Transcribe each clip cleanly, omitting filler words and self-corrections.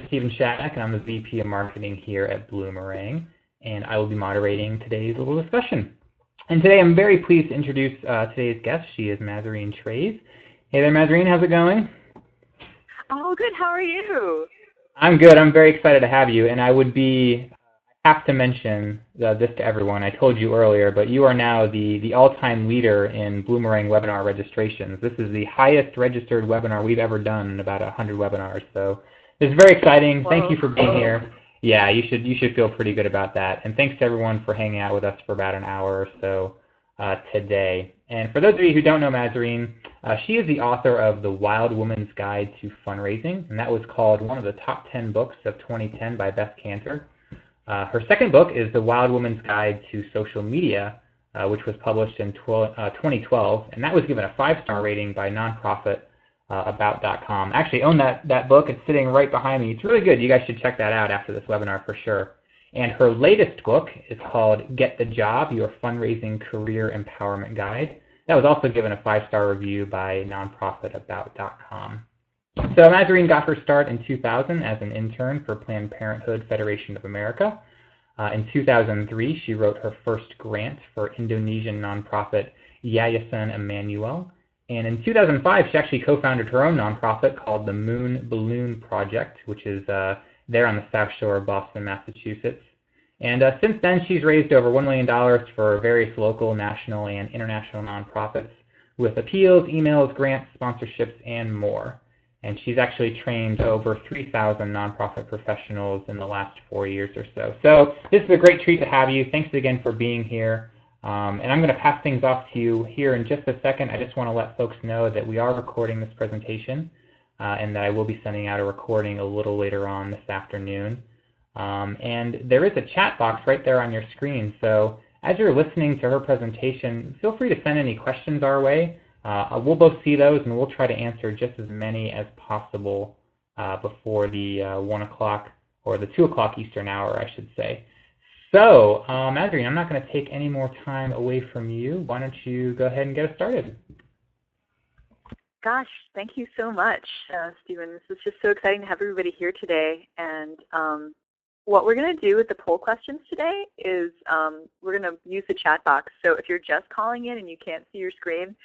Stephen Shattuck, and I'm the VP of Marketing here at Bloomerang, and I will be moderating today's little discussion. And today I'm very pleased to introduce today's guest. She is Mazarine Treyz. Hey there, Mazarine. How's it going? Oh, good. How are you? I'm good. I'm very excited to have you, and I have to mention this to everyone. I told you earlier, but you are now the all-time leader in Bloomerang webinar registrations. This is the highest registered webinar we've ever done in about 100 webinars. So it's very exciting. Whoa. Thank you for being here. Yeah, you should feel pretty good about that. And thanks to everyone for hanging out with us for about an hour or so today. And for those of you who don't know Mazarine, she is the author of The Wild Woman's Guide to Fundraising, and that was called one of the top 10 books of 2010 by Beth Cantor. Her second book is The Wild Woman's Guide to Social Media, which was published in 2012, and that was given a 5-star rating by nonprofit about.com. I actually own that book. It's sitting right behind me. It's really good. You guys should check that out after this webinar for sure. And her latest book is called Get the Job, Your Fundraising Career Empowerment Guide. That was also given a 5-star review by nonprofit about.com. So Mazarine got her start in 2000 as an intern for Planned Parenthood Federation of America. In 2003, she wrote her first grant for Indonesian nonprofit Yayasan Emmanuel. And in 2005, she actually co-founded her own nonprofit called the Moon Balloon Project, which is there on the South Shore of Boston, Massachusetts. And since then, she's raised over $1 million for various local, national, and international nonprofits with appeals, emails, grants, sponsorships, and more. And she's actually trained over 3,000 nonprofit professionals in the last 4 years or so. So this is a great treat to have you. Thanks again for being here. And I'm going to pass things off to you here in just a second. I just want to let folks know that we are recording this presentation and that I will be sending out a recording a little later on this afternoon. And there is a chat box right there on your screen. So as you're listening to her presentation, feel free to send any questions our way. We'll both see those, and we'll try to answer just as many as possible before the 1 o'clock or the 2 o'clock Eastern hour, I should say. So, Mazarine, I'm not going to take any more time away from you. Why don't you go ahead and get us started? Gosh, thank you so much, Stephen. This is just so exciting to have everybody here today. And what we're going to do with the poll questions today is we're going to use the chat box. So if you're just calling in and you can't see your screen,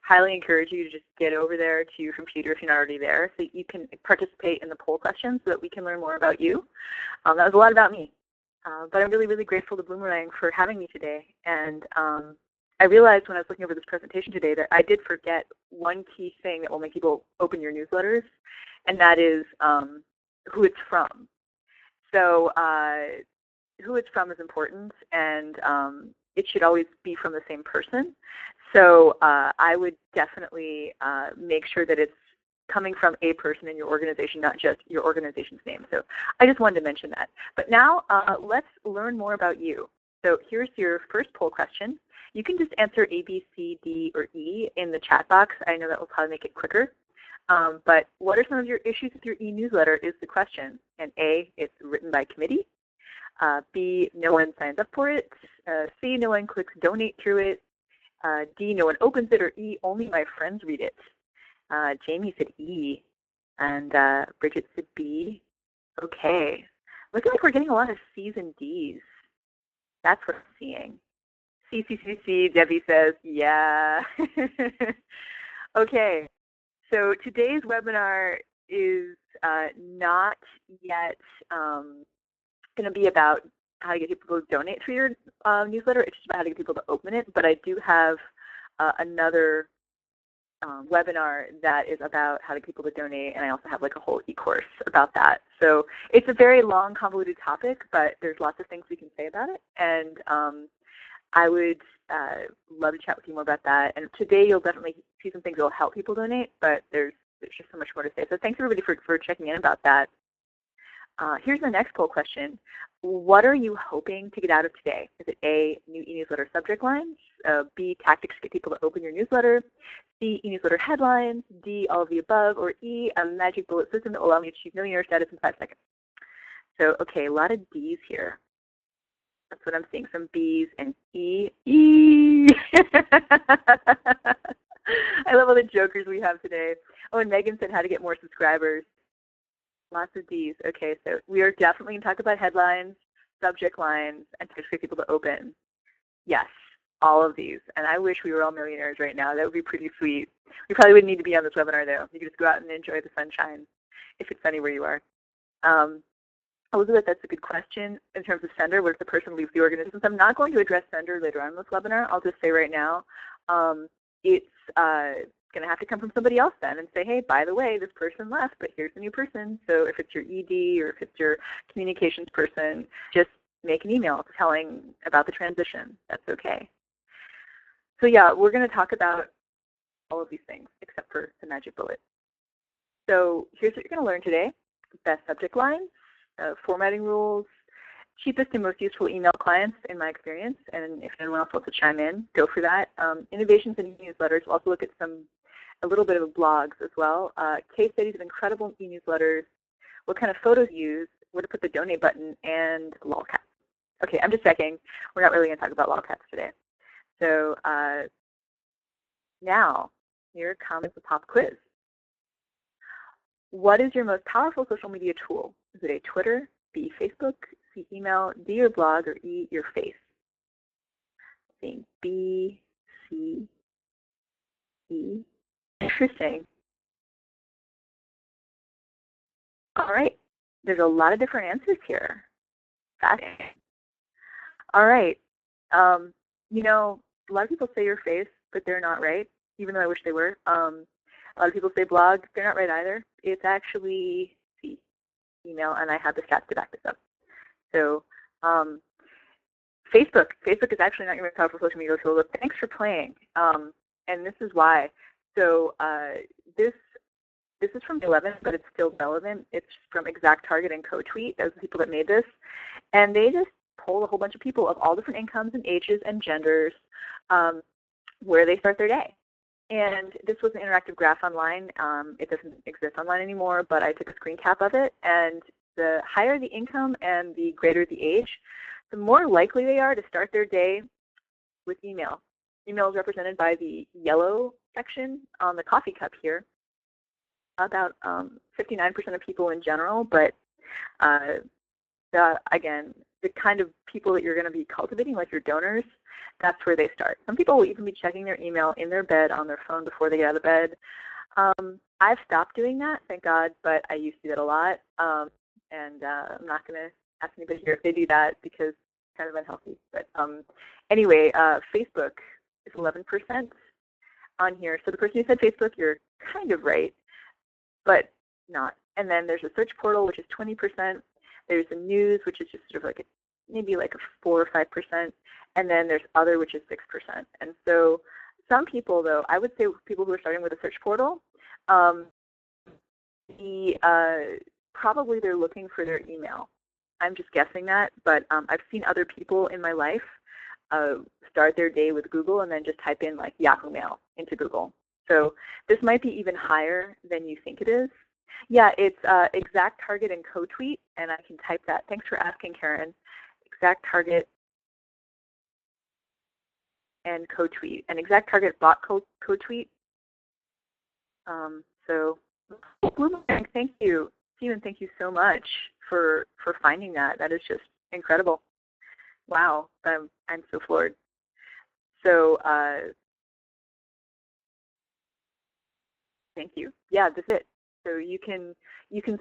highly encourage you to just get over there to your computer if you're not already there so you can participate in the poll questions so that we can learn more about you. That was a lot about me. But I'm really, really grateful to Bloomerang for having me today. And I realized when I was looking over this presentation today that I did forget one key thing that will make people open your newsletters, and that is who it's from. So who it's from is important, and it should always be from the same person. So I would definitely make sure that it's coming from a person in your organization, not just your organization's name. So I just wanted to mention that. But now let's learn more about you. So here's your first poll question. You can just answer A, B, C, D, or E in the chat box. I know that will probably make it quicker. But what are some of your issues with your e-newsletter is the question. And A, it's written by committee. B, no one signs up for it. C, no one clicks donate through it. D, no one opens it. Or E, only my friends read it. Jamie said E. And Bridget said B. Okay. Looking like we're getting a lot of C's and D's. That's what I'm seeing. C. Debbie says, yeah. Okay. So today's webinar is not yet going to be about how to get people to donate through your newsletter. It's just about how to get people to open it. But I do have another webinar that is about how to get people to donate, and I also have like a whole e-course about that. So it's a very long, convoluted topic, but there's lots of things we can say about it. And I would love to chat with you more about that. And today you'll definitely see some things that will help people donate, but there's just so much more to say. So thanks everybody for checking in about that. Here's the next poll question. What are you hoping to get out of today? Is it A, new e-newsletter subject lines, B, tactics to get people to open your newsletter, C, e-newsletter headlines, D, all of the above, or E, a magic bullet system that will allow me to achieve millionaire status in 5 seconds? So, okay, a lot of D's here. That's what I'm seeing, some B's and E. I love all the jokers we have today. Oh, and Megan said how to get more subscribers. Lots of Ds. Okay, so we are definitely going to talk about headlines, subject lines, and tips for people to open. Yes, all of these. And I wish we were all millionaires right now. That would be pretty sweet. We probably wouldn't need to be on this webinar, though. You could just go out and enjoy the sunshine if it's sunny where you are. Elizabeth, that's a good question. In terms of sender, what if the person leaves the organization? So I'm not going to address sender later on in this webinar. I'll just say right now, it's going to have to come from somebody else then and say, hey, by the way, this person left, but here's a new person. So if it's your ED or if it's your communications person, just make an email telling about the transition. That's okay. So yeah, we're going to talk about all of these things except for the magic bullet. So here's what you're going to learn today. Best subject lines, formatting rules, cheapest and most useful email clients in my experience, and if anyone else wants to chime in, go for that. Innovations in e-newsletters. We'll also look at a little bit of blogs as well. Case studies of incredible e-newsletters, what kind of photos use, where to put the donate button, and lolcats. Okay, I'm just checking. We're not really going to talk about lolcats today. So now, here comes the pop quiz. What is your most powerful social media tool? Is it A, Twitter, B, Facebook, C, email, D, your blog, or E, your face? I think B, C, E. Interesting. All right. There's a lot of different answers here. Fascinating. All right. You know, a lot of people say your face, but they're not right, even though I wish they were. A lot of people say blog. They're not right either. It's actually C, email, and I have the stats to back this up. So Facebook is actually not your most powerful social media tool. Thanks for playing. And this is why. So this is from 2011, but it's still relevant. It's from ExactTarget and CoTweet. Those are the people that made this. And they just polled a whole bunch of people of all different incomes and ages and genders where they start their day. And this was an interactive graph online. It doesn't exist online anymore, but I took a screen cap of it. And the higher the income and the greater the age, the more likely they are to start their day with email. Email is represented by the yellow section on the coffee cup here. About 59% of people in general, but again, the kind of people that you're going to be cultivating, like your donors, that's where they start. Some people will even be checking their email in their bed on their phone before they get out of bed. I've stopped doing that, thank God, but I used to do that a lot. And I'm not going to ask anybody here if they do that because it's kind of unhealthy. But anyway, Facebook is 11% on here. So the person who said Facebook, you're kind of right, but not. And then there's a search portal, which is 20%. There's the news, which is just sort of like maybe like a 4 or 5%. And then there's other, which is 6%. And so some people, though, I would say people who are starting with a search portal, probably they're looking for their email. I'm just guessing that, but I've seen other people in my life start their day with Google and then just type in like Yahoo Mail into Google. So this might be even higher than you think it is. Yeah, it's ExactTarget and CoTweet, and I can type that. Thanks for asking, Karen. ExactTarget and CoTweet. And ExactTarget bought CoTweet. So Bloomerang, thank you. Stephen, thank you so much for finding that. That is just incredible. Wow, I'm so floored. So thank you. Yeah, that's it. So you can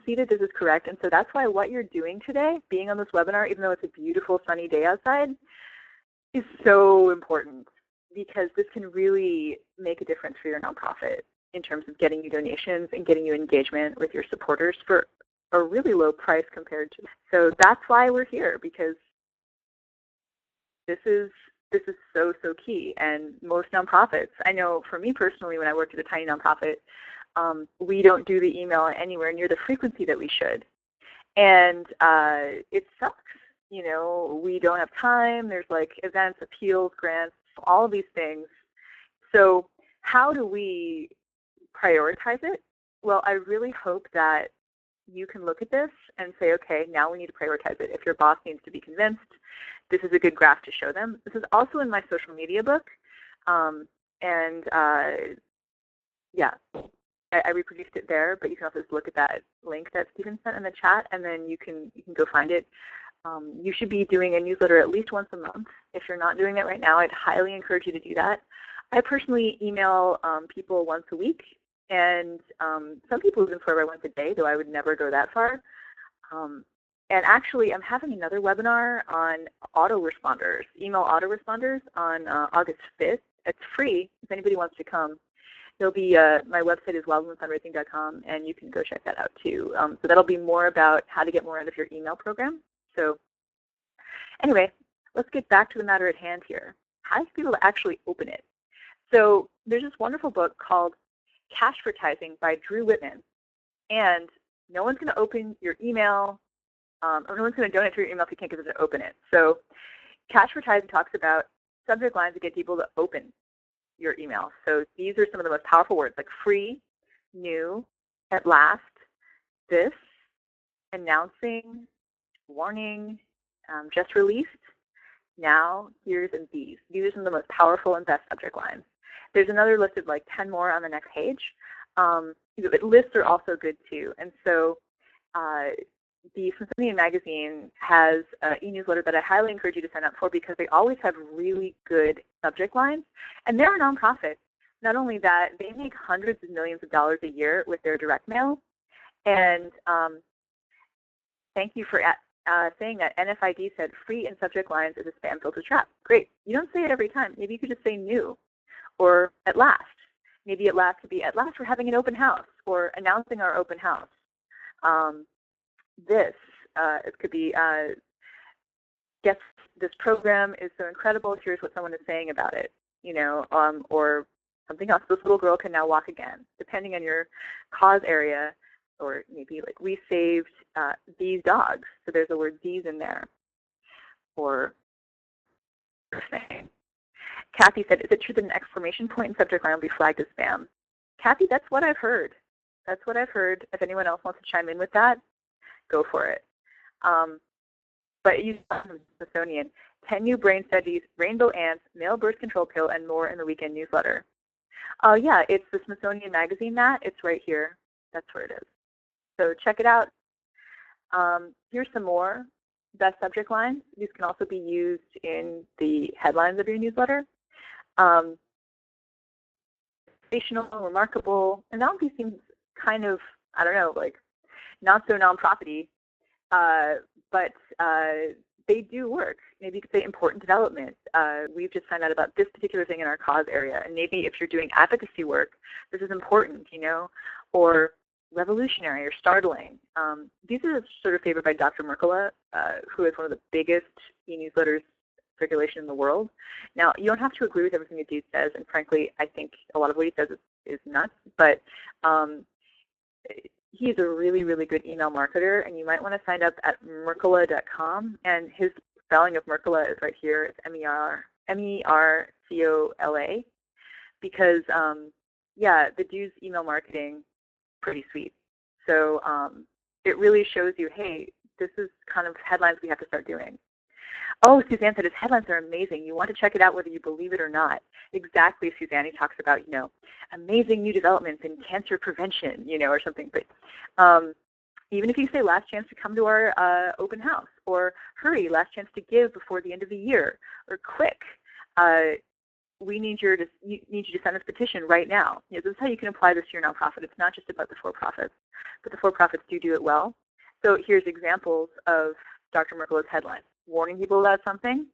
see that this is correct. And so that's why what you're doing today, being on this webinar, even though it's a beautiful sunny day outside, is so important because this can really make a difference for your nonprofit in terms of getting you donations and getting you engagement with your supporters for a really low price compared to. So that's why we're here, because this is so key. And most nonprofits, I know for me personally, when I worked at a tiny nonprofit, we don't do the email anywhere near the frequency that we should. And it sucks. You know, we don't have time. There's like events, appeals, grants, all of these things. So how do we prioritize it? Well, I really hope that you can look at this and say, okay, now we need to prioritize it. If your boss needs to be convinced, this is a good graph to show them. This is also in my social media book. Yeah. I reproduced it there, but you can also just look at that link that Stephen sent in the chat, and then you can go find it. You should be doing a newsletter at least once a month. If you're not doing it right now, I'd highly encourage you to do that. I personally email people once a week, and some people even forward once a day, though I would never go that far. And actually, I'm having another webinar on autoresponders, email autoresponders on August 5th. It's free if anybody wants to come. There'll be, my website is wildwomanfundraising.com, and you can go check that out too. So that'll be more about how to get more out of your email program. So anyway, let's get back to the matter at hand here. How do people actually open it? So there's this wonderful book called Cashvertising by Drew Whitman. And no one's going to open your email, or no one's going to donate to your email if you can't get them to open it. So Cashvertising talks about subject lines that get people to open your email. So these are some of the most powerful words, like free, new, at last, this, announcing, warning, just released, now, here's, and these. These are some of the most powerful and best subject lines. There's another list of like 10 more on the next page. But lists are also good too. And so the Smithsonian Magazine has an e-newsletter that I highly encourage you to sign up for because they always have really good subject lines. And they're a nonprofit. Not only that, they make hundreds of millions of dollars a year with their direct mail. And thank you for saying that. NFID said free in subject lines is a spam filter trap. Great. You don't say it every time. Maybe you could just say new or at last. Maybe at last could be at last we're having an open house or announcing our open house. It could be guess this program is so incredible. Here's what someone is saying about it, or something else. This little girl can now walk again, depending on your cause area. Or maybe like we saved these dogs, so there's the word these in there. Or thing. Kathy said, is it true that an exclamation point in subject line will be flagged as spam? Kathy, that's what I've heard. That's what I've heard. If anyone else wants to chime in with that, go for it. But you saw the Smithsonian, 10 new brain studies, rainbow ants, male birth control pill, and more in the weekend newsletter. Yeah, it's the Smithsonian Magazine, Matt. It's right here. That's where it is. So check it out. Here's some more best subject lines. These can also be used in the headlines of your newsletter. Sensational, remarkable, and that one seems kind of, I don't know, like not so nonprofit-y, but they do work. Maybe you could say important development. We've just found out about this particular thing in our cause area, and maybe if you're doing advocacy work, this is important, or revolutionary or startling. These are sort of favored by Dr. Mercola, who is one of the biggest e-newsletters circulation in the world. Now, you don't have to agree with everything the dude says, and frankly, I think a lot of what he says is nuts, but he's a really, really good email marketer, and you might want to sign up at mercola.com, and his spelling of Mercola is right here. It's M-E-R-C-O-L-A, because, yeah, the dude's email marketing, pretty sweet. So it really shows you, hey, this is kind of headlines we have to start doing. Oh, Suzanne said his headlines are amazing. You want to check it out whether you believe it or not. Exactly, Suzanne. He talks about, amazing new developments in cancer prevention, or something. But even if you say last chance to come to our open house, or hurry, last chance to give before the end of the year, or quick, we need you to send this petition right now. This is how you can apply this to your nonprofit. It's not just about the for-profits, but the for-profits do it well. So here's examples of Dr. Mercola's headlines. Warning people about something.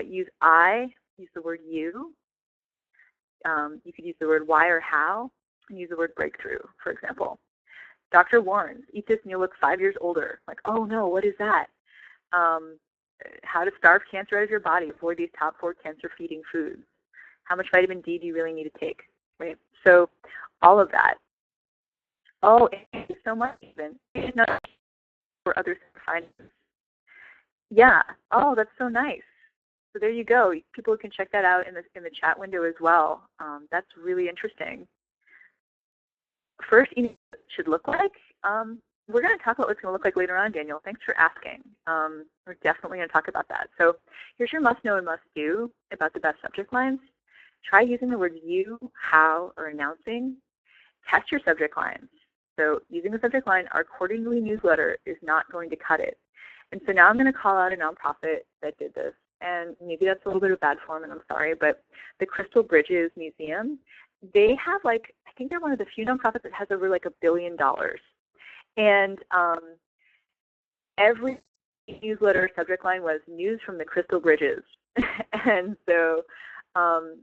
Use I, use the word you. You could use the word why or how, and use the word breakthrough, for example. Doctor warns, eat this and you'll look 5 years older. Like, oh no, what is that? How to starve cancer out of your body. Avoid these top 4 cancer-feeding foods. How much vitamin D do you really need to take? Right? So all of that. Oh, thank you so much, even. For others to find. Yeah. Oh, that's so nice. So there you go. People can check that out in the chat window as well. That's really interesting. First, email should look like. We're going to talk about what it's going to look like later on, Daniel. Thanks for asking. We're definitely going to talk about that. So here's your must know and must do about the best subject lines. Try using the words you, how, or announcing. Test your subject lines. So using the subject line, our quarterly newsletter is not going to cut it. And so now I'm going to call out a nonprofit that did this. And maybe that's a little bit of bad form, and I'm sorry, but the Crystal Bridges Museum, they have I think they're one of the few nonprofits that has over $1 billion. And every newsletter subject line was news from the Crystal Bridges. And so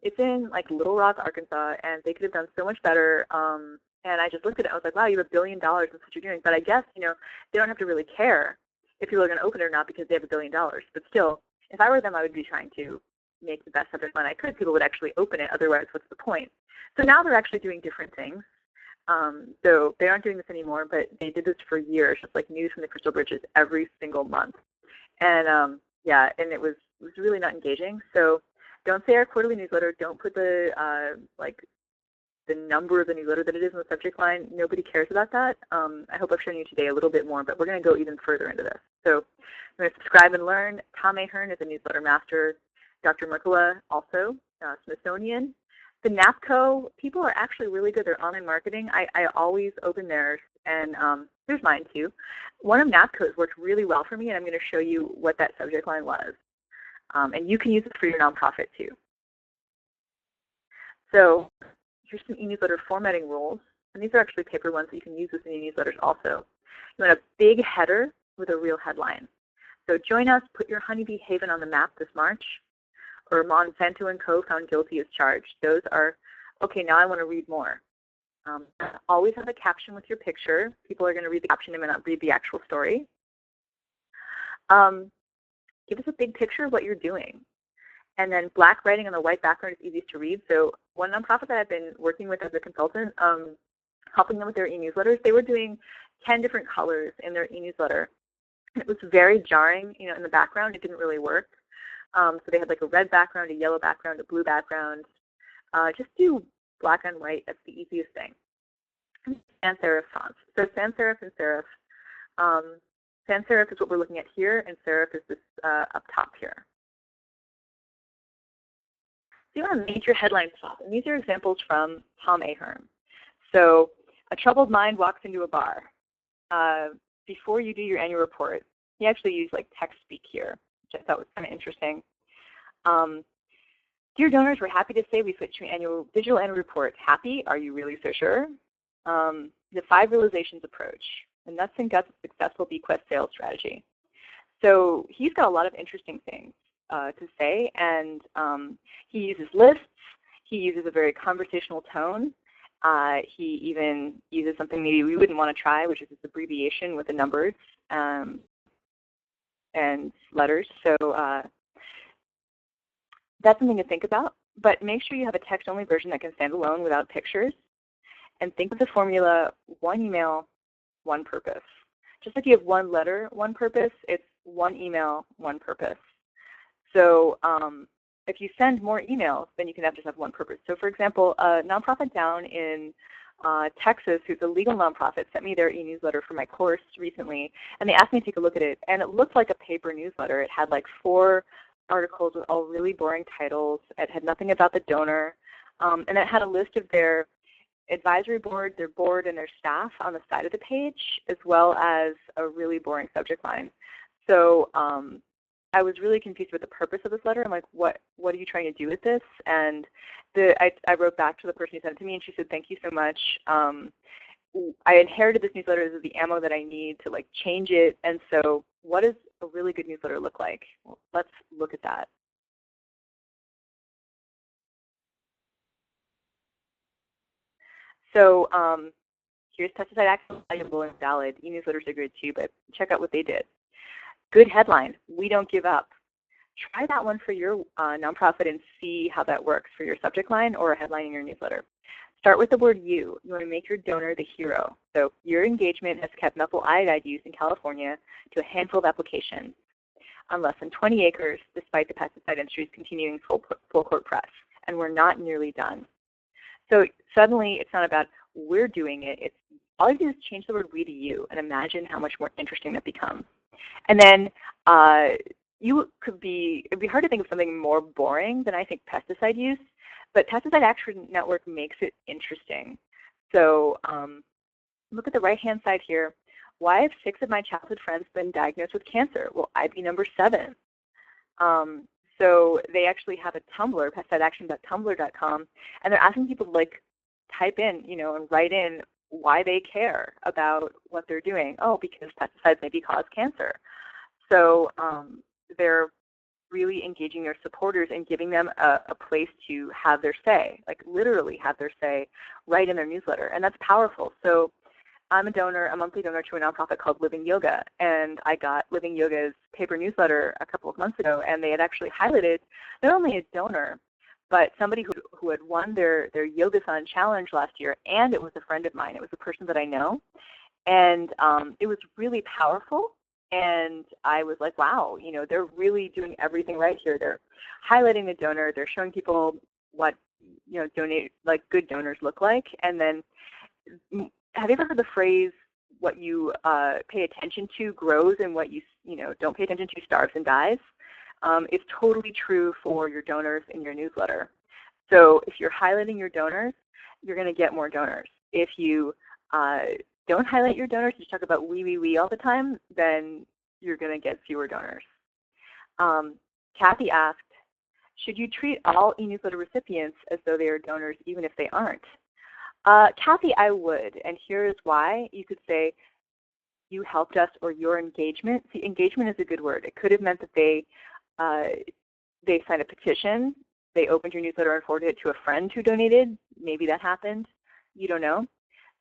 it's in Little Rock, Arkansas, and they could have done so much better. And I just looked at it, I was like, wow, you have $1 billion, that's what you're doing. But I guess, they don't have to really care if people are going to open it or not because they have $1 billion. But still, if I were them, I would be trying to make the best subject line I could. People would actually open it, otherwise what's the point? So now they're actually doing different things. So they aren't doing this anymore, but they did this for years, just like news from the Crystal Bridges every single month. And and it was really not engaging. So don't say our quarterly newsletter. Don't put the the number of the newsletter that it is in the subject line. Nobody cares about that. I hope I've shown you today a little bit more, but we're going to go even further into this. So I'm going to subscribe and learn. Tom Ahern is a newsletter master. Dr. Merkula also, Smithsonian. The NAPCO, people are actually really good. They're online marketing. I always open theirs, and there's mine too. One of NAPCO's worked really well for me, and I'm going to show you what that subject line was. And you can use it for your nonprofit too. So here's some e-newsletter formatting rules. And these are actually paper ones, so you can use this in e-newsletters also. You want a big header with a real headline. So join us, put your honeybee haven on the map this March, or Monsanto and Co. found guilty as charged. Those are, okay, now I want to read more. Always have a caption with your picture. People are going to read the caption and may not read the actual story. Give us a big picture of what you're doing. And then black writing on the white background is easiest to read. So one nonprofit that I've been working with as a consultant, helping them with their e-newsletters, they were doing 10 different colors in their e-newsletter. And it was very jarring, in the background. It didn't really work. So they had a red background, a yellow background, a blue background. Just do black and white. That's the easiest thing. And sans serif fonts. So sans serif and serif. Sans serif is what we're looking at here, and serif is this up top here. So you want to make your headline pop. And these are examples from Tom Ahern. So a troubled mind walks into a bar. Before you do your annual report, he actually used text speak here, which I thought was kind of interesting. Dear donors, we're happy to say we switched to an digital annual report. Happy? Are you really so sure? The 5 realizations approach, the nuts and guts of successful bequest sales strategy. So he's got a lot of interesting things to say, and he uses lists. He uses a very conversational tone. He even uses something maybe we wouldn't want to try, which is this abbreviation with the numbers and letters. So that's something to think about. But make sure you have a text-only version that can stand alone without pictures. And think of the formula, one email, one purpose. Just like you have one letter, one purpose, it's one email, one purpose. So if you send more emails, then you can just have one purpose. So for example, a nonprofit down in Texas, who's a legal nonprofit, sent me their e-newsletter for my course recently, and they asked me to take a look at it. And it looked like a paper newsletter. It had 4 articles with all really boring titles. It had nothing about the donor. And it had a list of their advisory board, their board, and their staff on the side of the page, as well as a really boring subject line. So I was really confused with the purpose of this letter. I'm like, what are you trying to do with this? And I wrote back to the person who sent it to me, and she said, thank you so much. I inherited this newsletter. This is the ammo that I need to change it. And so what does a really good newsletter look like? Well, let's look at that. So here's pesticide action, valuable and valid. E-newsletters are good too, but check out what they did. Good headline, we don't give up. Try that one for your nonprofit and see how that works for your subject line or a headline in your newsletter. Start with the word you. You want to make your donor the hero. So your engagement has kept methyl iodide use in California to a handful of applications on less than 20 acres, despite the pesticide industry's continuing full court press. And we're not nearly done. So suddenly it's not about we're doing it. It's all you do is change the word we to you and imagine how much more interesting that becomes. And then it'd be hard to think of something more boring than I think pesticide use, but Pesticide Action Network makes it interesting. So look at the right-hand side here. Why have 6 of my childhood friends been diagnosed with cancer? Well, I'd be number 7. So they actually have a Tumblr, pesticideaction.tumblr.com, and they're asking people to like type in, and write in why they care about what they're doing. Oh, because pesticides maybe cause cancer. So they're really engaging their supporters and giving them a place to have their say, like literally have their say right in their newsletter. And that's powerful. So I'm a monthly donor to a nonprofit called Living Yoga, and I got Living Yoga's paper newsletter a couple of months ago, and they had actually highlighted not only a donor, but somebody who had won their Yogathon challenge last year, and it was a friend of mine. It was a person that I know, and it was really powerful. And I was like, wow, they're really doing everything right here. They're highlighting the donor. They're showing people what good donors look like, and then. Have you ever heard the phrase, what you pay attention to grows and what you don't pay attention to starves and dies? It's totally true for your donors in your newsletter. So if you're highlighting your donors, you're going to get more donors. If you don't highlight your donors, you talk about we all the time, then you're going to get fewer donors. Kathy asked, should you treat all e-newsletter recipients as though they are donors even if they aren't? Kathy, I would, and here's why. You could say, you helped us, or your engagement. See, engagement is a good word. It could have meant that they signed a petition, they opened your newsletter and forwarded it to a friend who donated. Maybe that happened. You don't know.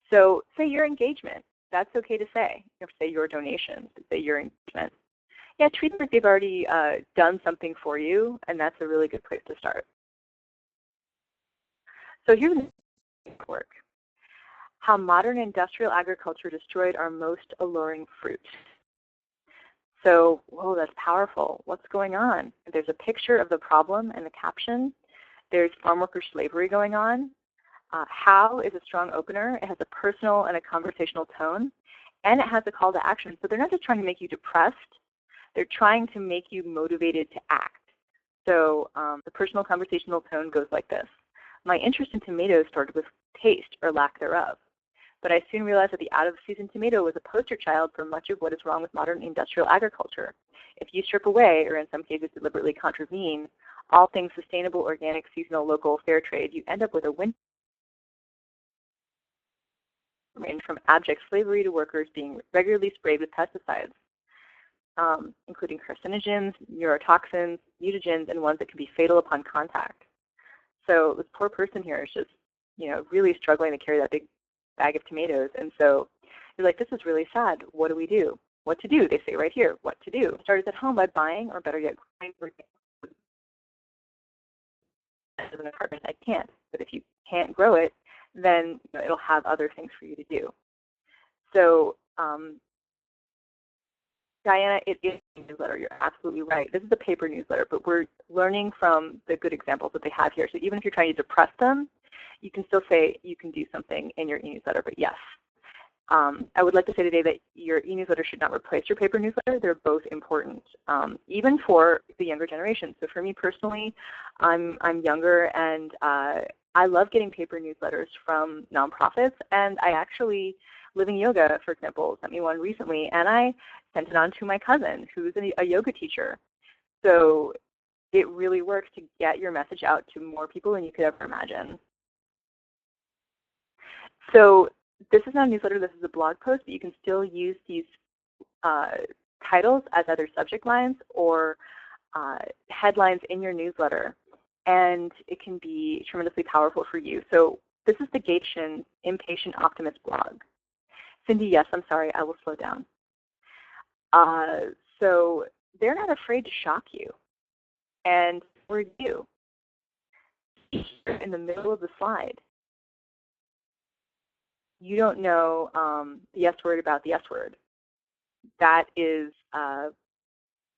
So say your engagement. That's okay to say. You have to say your donation, say your engagement. Yeah, treat them like they've already done something for you, and that's a really good place to start. So here's work. How modern industrial agriculture destroyed our most alluring fruit. So, whoa, that's powerful. What's going on? There's a picture of the problem and the caption. There's farm worker slavery going on. How is a strong opener. It has a personal and a conversational tone, and it has a call to action. So they're not just trying to make you depressed. They're trying to make you motivated to act. So the personal conversational tone goes like this. My interest in tomatoes started with taste or lack thereof, but I soon realized that the out-of-season tomato was a poster child for much of what is wrong with modern industrial agriculture. If you strip away, or in some cases deliberately contravene, all things sustainable, organic, seasonal, local, fair trade, you end up with a win range from abject slavery to workers being regularly sprayed with pesticides, including carcinogens, neurotoxins, mutagens, and ones that can be fatal upon contact. So this poor person here is just, really struggling to carry that big bag of tomatoes. And so you're like, this is really sad. What do we do? What to do? They say right here, what to do. Start at home by buying, or better yet, growing as an apartment. I can't. But if you can't grow it, then it'll have other things for you to do. So Diana, it is a newsletter. You're absolutely right. This is a paper newsletter, but we're learning from the good examples that they have here. So even if you're trying to depress them, you can still say you can do something in your e-newsletter. But yes, I would like to say today that your e-newsletter should not replace your paper newsletter. They're both important, even for the younger generation. So for me personally, I'm younger, and I love getting paper newsletters from nonprofits. And I actually, Living Yoga, for example, sent me one recently, and I sent it on to my cousin, who's a yoga teacher. So it really works to get your message out to more people than you could ever imagine. So this is not a newsletter, this is a blog post, but you can still use these titles as either subject lines or headlines in your newsletter, and it can be tremendously powerful for you. So this is the Gateshin Impatient Optimist blog. Cindy, yes, I'm sorry, I will slow down. So they're not afraid to shock you, and we're you in the middle of the slide. You don't know the S word about the S word. That is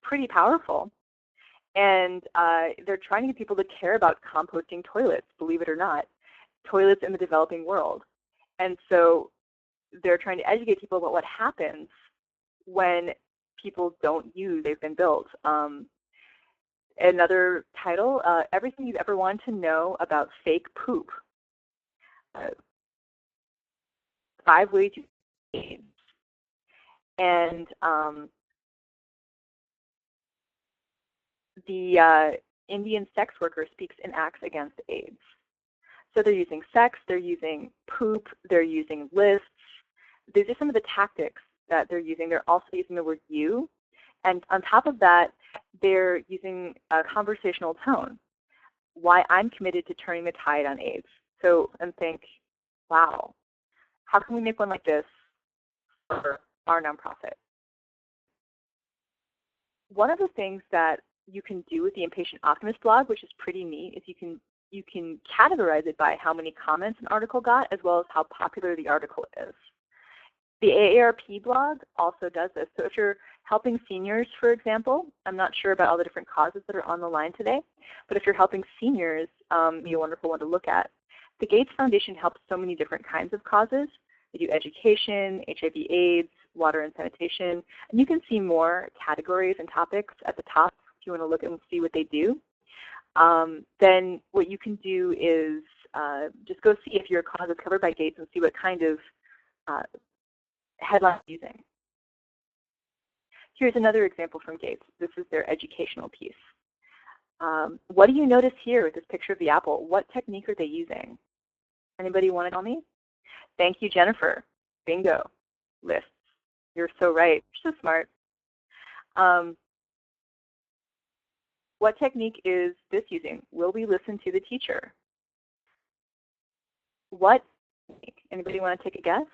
pretty powerful. And they're trying to get people to care about composting toilets, believe it or not, toilets in the developing world. And so they're trying to educate people about what happens when people don't use, they've been built. Another title, Everything You've Ever Wanted to Know About Fake Poop. 5 ways you can AIDS. And the Indian sex worker speaks and acts against AIDS. So they're using sex, they're using poop, they're using lists. These are some of the tactics that they're using. They're also using the word you. And on top of that, they're using a conversational tone. Why I'm committed to turning the tide on AIDS. So, and think, wow, how can we make one like this for our nonprofit? One of the things that you can do with the Impatient Optimist blog, which is pretty neat, is you can categorize it by how many comments an article got, as well as how popular the article is. The AARP blog also does this. So if you're helping seniors, for example, I'm not sure about all the different causes that are on the line today, but if you're helping seniors, be a wonderful one to look at. The Gates Foundation helps so many different kinds of causes. They do education, HIV/AIDS, water and sanitation, and you can see more categories and topics at the top if you want to look and see what they do. Then what you can do is just go see if your cause is covered by Gates and see what kind of headline using. Here's another example from Gates. This is their educational piece. What do you notice here with this picture of the apple? What technique are they using? Anybody want to tell me? Thank you, Jennifer. Bingo. Lists. You're so right. You're so smart. What technique is this using? Will we listen to the teacher? What technique? Anybody want to take a guess?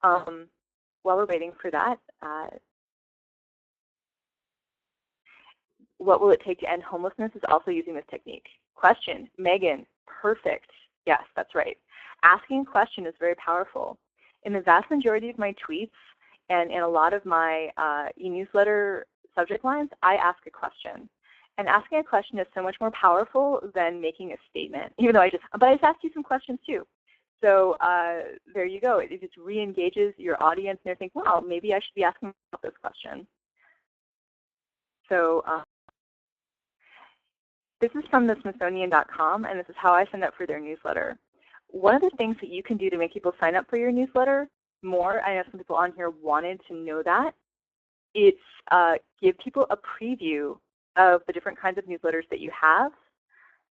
While we're waiting for that, what will it take to end homelessness is also using this technique. Question, Megan, perfect. Yes, that's right. Asking a question is very powerful. In the vast majority of my tweets and in a lot of my eNewsletter subject lines, I ask a question. And asking a question is so much more powerful than making a statement, even though I just asked you some questions too. So there you go. It just re-engages your audience and they think, wow, maybe I should be asking about this question. So this is from the Smithsonian.com, and this is how I sign up for their newsletter. One of the things that you can do to make people sign up for your newsletter more, I know some people on here wanted to know that, it's give people a preview of the different kinds of newsletters that you have.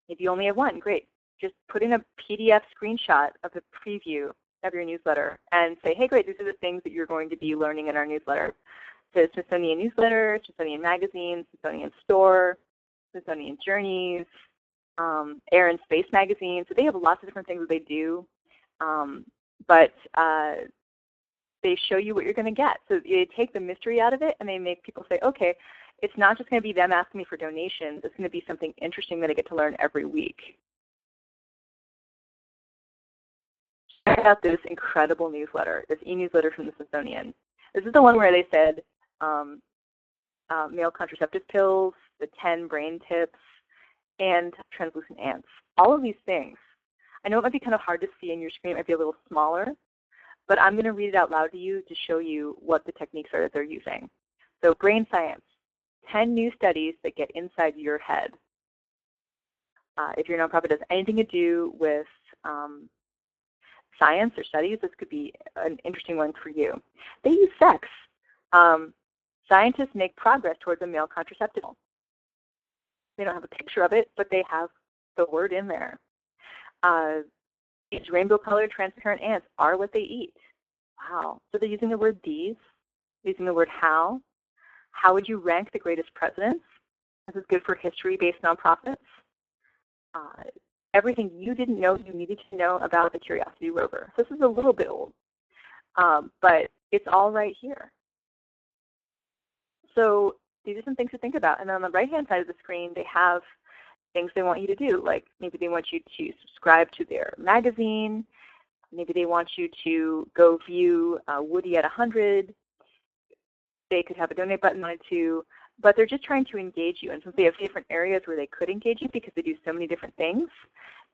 If you only have one, great. Just put in a PDF screenshot of the preview of your newsletter and say, hey, great, these are the things that you're going to be learning in our newsletter. The Smithsonian Newsletter, Smithsonian Magazine, Smithsonian Store, Smithsonian Journeys, Air and Space Magazine. So they have lots of different things that they do, but they show you what you're going to get. So they take the mystery out of it and they make people say, okay, it's not just going to be them asking me for donations. It's going to be something interesting that I get to learn every week. Check out this incredible newsletter, this e-newsletter from the Smithsonian. This is the one where they said male contraceptive pills, the 10 brain tips, and translucent ants. All of these things. I know it might be kind of hard to see on your screen. It might be a little smaller, but I'm going to read it out loud to you to show you what the techniques are that they're using. So brain science, 10 new studies that get inside your head. If your nonprofit has anything to do with science or studies, this could be an interesting one for you. They use sex. Scientists make progress towards a male contraceptive. They don't have a picture of it, but they have the word in there. These rainbow-colored transparent ants are what they eat. Wow. So they're using the word these, using the word how. How would you rank the greatest presidents? This is good for history-based nonprofits. Everything you didn't know you needed to know about the Curiosity rover. So this is a little bit old, but it's all right here. So these are some things to think about. And on the right-hand side of the screen, they have things they want you to do, like maybe they want you to subscribe to their magazine. Maybe they want you to go view Woody at 100. They could have a donate button on it too. But they're just trying to engage you. And since they have different areas where they could engage you because they do so many different things,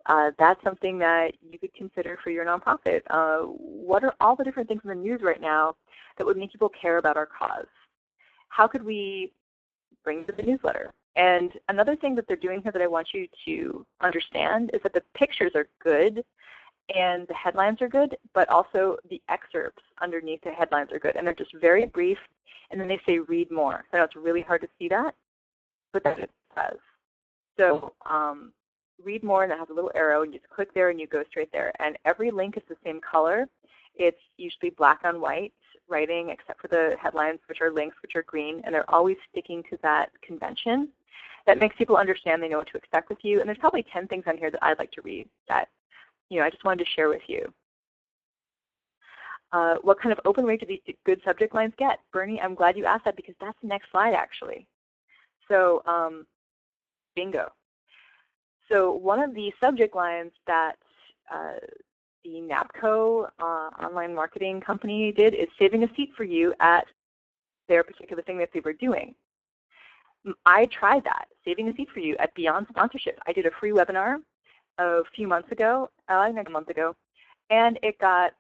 that's something that you could consider for your nonprofit. What are all the different things in the news right now that would make people care about our cause? How could we bring to the newsletter? And another thing that they're doing here that I want you to understand is that the pictures are good and the headlines are good, but also the excerpts underneath the headlines are good. And they're just very brief, and then they say read more. So I know it's really hard to see that, but that's what it says. So read more, and it has a little arrow, and you just click there and you go straight there. And every link is the same color. It's usually black on white writing, except for the headlines, which are links, which are green, and they're always sticking to that convention. That makes people understand they know what to expect with you. And there's probably 10 things on here that I'd like to read that I just wanted to share with you. What kind of open rate do these good subject lines get? Bernie, I'm glad you asked that because that's the next slide, actually. So bingo. So one of the subject lines that the NAPCO online marketing company did is saving a seat for you at their particular thing that they were doing. I tried that, saving a seat for you at Beyond Sponsorship. I did a free webinar a few months ago, I think a month ago, and it got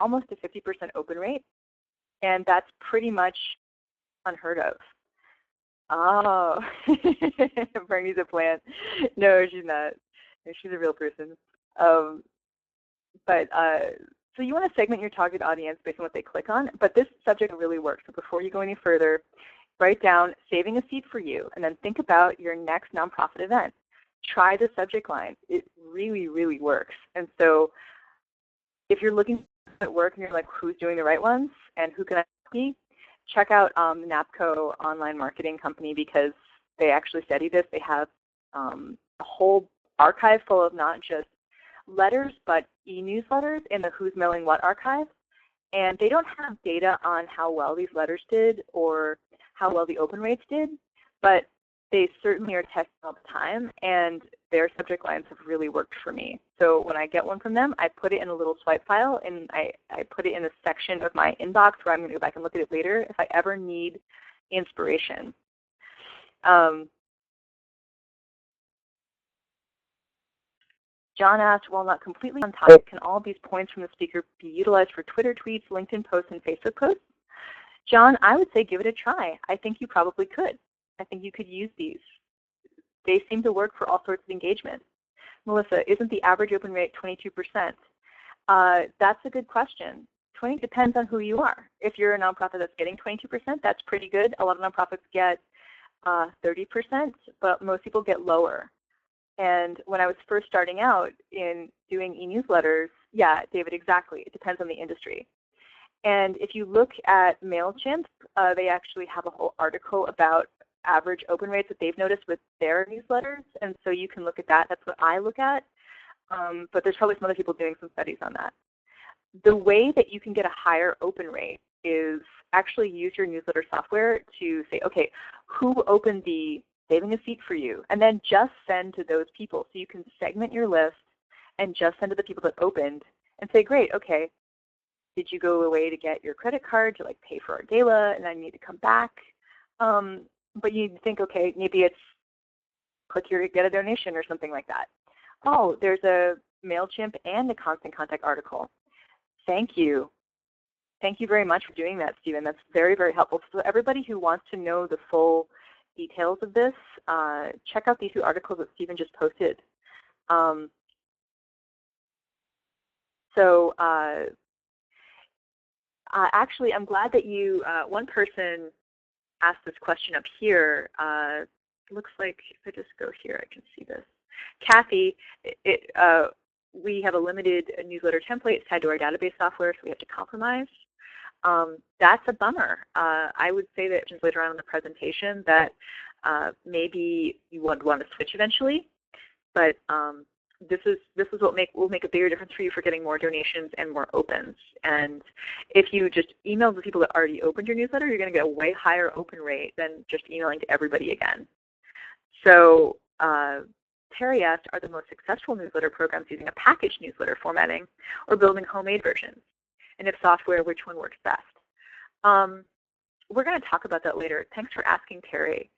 almost a 50% open rate, and that's pretty much unheard of. Oh, Bernie's a plant. No, she's not. She's a real person. So you want to segment your target audience based on what they click on, but this subject really works. So before you go any further, write down saving a seat for you, and then think about your next nonprofit event. Try the subject line. It really, really works. And so if you're looking at work and you're like, who's doing the right ones and who can I be, check out the NAPCO online marketing company because they actually study this. They have a whole archive full of not just letters but e-newsletters in the Who's Mailing What archive. And they don't have data on how well these letters did or how well the open rates did, but they certainly are testing all the time, and their subject lines have really worked for me. So when I get one from them, I put it in a little swipe file, and I put it in a section of my inbox where I'm going to go back and look at it later if I ever need inspiration. John asked, while not completely on topic, can all of these points from the speaker be utilized for Twitter tweets, LinkedIn posts, and Facebook posts? John, I would say give it a try. I think you probably could. I think you could use these. They seem to work for all sorts of engagement. Melissa, isn't the average open rate 22%? That's a good question. 20 depends on who you are. If you're a nonprofit that's getting 22%, that's pretty good. A lot of nonprofits get 30%, but most people get lower. And when I was first starting out in doing e-newsletters, yeah, David, exactly. It depends on the industry. And if you look at MailChimp, they actually have a whole article about average open rates that they've noticed with their newsletters. And so you can look at that. That's what I look at. But there's probably some other people doing some studies on that. The way that you can get a higher open rate is actually use your newsletter software to say, okay, who opened the saving a seat for you? And then just send to those people. So you can segment your list and just send to the people that opened and say, great, okay, did you go away to get your credit card to like pay for our gala and then you need to come back? But you think, okay, maybe it's click here to get a donation or something like that. Oh, there's a MailChimp and a Constant Contact article. Thank you. Thank you very much for doing that, Stephen. That's very, very helpful. So everybody who wants to know the full details of this, check out these two articles that Stephen just posted. Actually, I'm glad that you, one person asked this question up here. Looks like if I just go here, I can see this. Kathy, we have a limited newsletter template. It's tied to our database software, so we have to compromise. That's a bummer. I would say that just later on in the presentation that maybe you would want to switch eventually, but this is what will make a bigger difference for you for getting more donations and more opens. And if you just email the people that already opened your newsletter, you're going to get a way higher open rate than just emailing to everybody again. So Terry asked, are the most successful newsletter programs using a package newsletter formatting or building homemade versions? And if software, which one works best? We're going to talk about that later. Thanks for asking, Terry.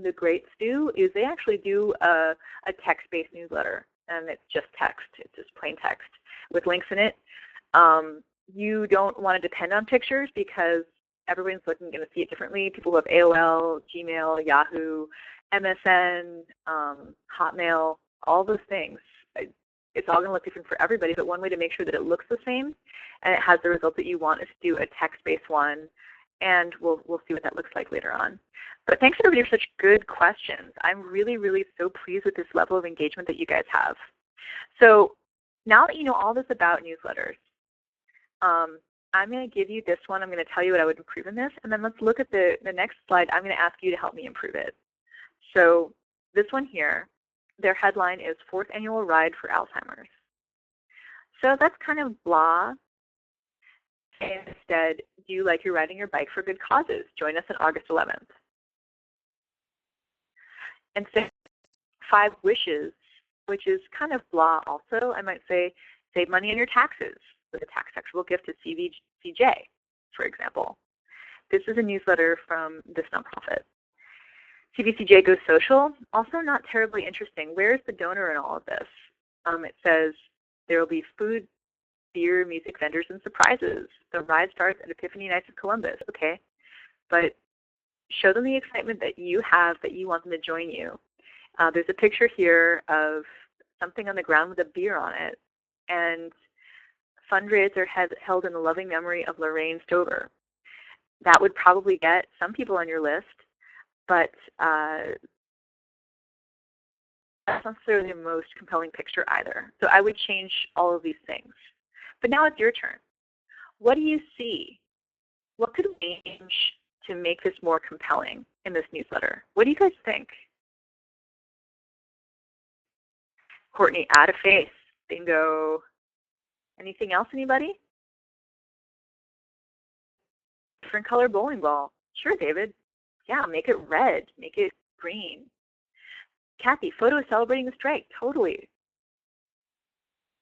The greats do is they actually do a text-based newsletter, and it's just text. It's just plain text with links in it. You don't want to depend on pictures because everyone's going to see it differently. People who have AOL, Gmail, Yahoo, MSN, Hotmail, all those things. It's all going to look different for everybody, but one way to make sure that it looks the same and it has the result that you want is to do a text-based one, and we'll see what that looks like later on. But thanks everybody for such good questions. I'm really, really so pleased with this level of engagement that you guys have. So now that you know all this about newsletters, I'm going to give you this one. I'm going to tell you what I would improve in this, and then let's look at the next slide. I'm going to ask you to help me improve it. So this one here, their headline is 4th Annual Ride for Alzheimer's. So that's kind of blah. Instead, do you like your riding your bike for good causes? Join us on August 11th. Instead, 5 wishes, which is kind of blah also. I might say, save money on your taxes with a tax-deductible gift to CVCJ, for example. This is a newsletter from this nonprofit. CVCJ Goes Social, also not terribly interesting. Where's the donor in all of this? It says there will be food, beer, music vendors, and surprises. The ride starts at Epiphany Nights of Columbus. Okay, but show them the excitement that you have, that you want them to join you. There's a picture here of something on the ground with a beer on it, and fundraiser held in the loving memory of Lorraine Stover. That would probably get some people on your list, but that's not necessarily the most compelling picture either. So I would change all of these things. But now it's your turn. What do you see? What could we change to make this more compelling in this newsletter? What do you guys think? Courtney, add a face. Bingo. Anything else, anybody? Different color bowling ball. Sure, David. Yeah, make it red. Make it green. Kathy, photo celebrating the strike. Totally.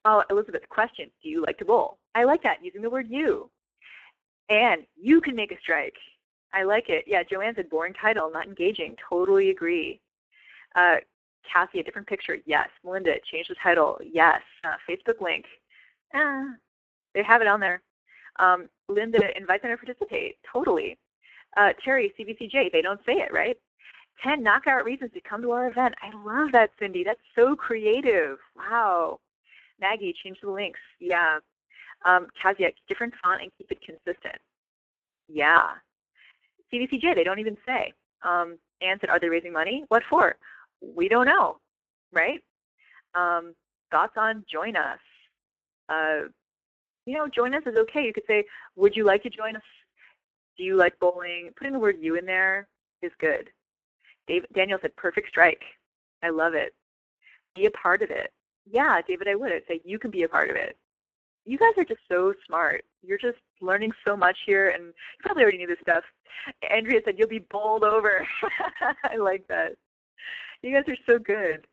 Oh, Elizabeth, question. Do you like to bowl? I like that, using the word you. And you can make a strike. I like it. Yeah, Joanne said boring title, not engaging. Totally agree. Kathy, a different picture. Yes. Melinda, change the title. Yes. Facebook link. They have it on there. Linda, invite them to participate. Totally. Terry, CVCJ, they don't say it, right? 10 knockout reasons to come to our event. I love that, Cindy. That's so creative. Wow. Maggie, change the links. Yeah. Caveat, different font and keep it consistent. Yeah. CVCJ, they don't even say. Ann said, are they raising money? What for? We don't know, right? Thoughts on join us? Join us is okay. You could say, would you like to join us? Do you like bowling? Putting the word you in there is good. Daniel said, perfect strike. I love it. Be a part of it. Yeah, David, I would. I'd say you can be a part of it. You guys are just so smart. You're just learning so much here, and you probably already knew this stuff. Andrea said, you'll be bowled over. I like that. You guys are so good.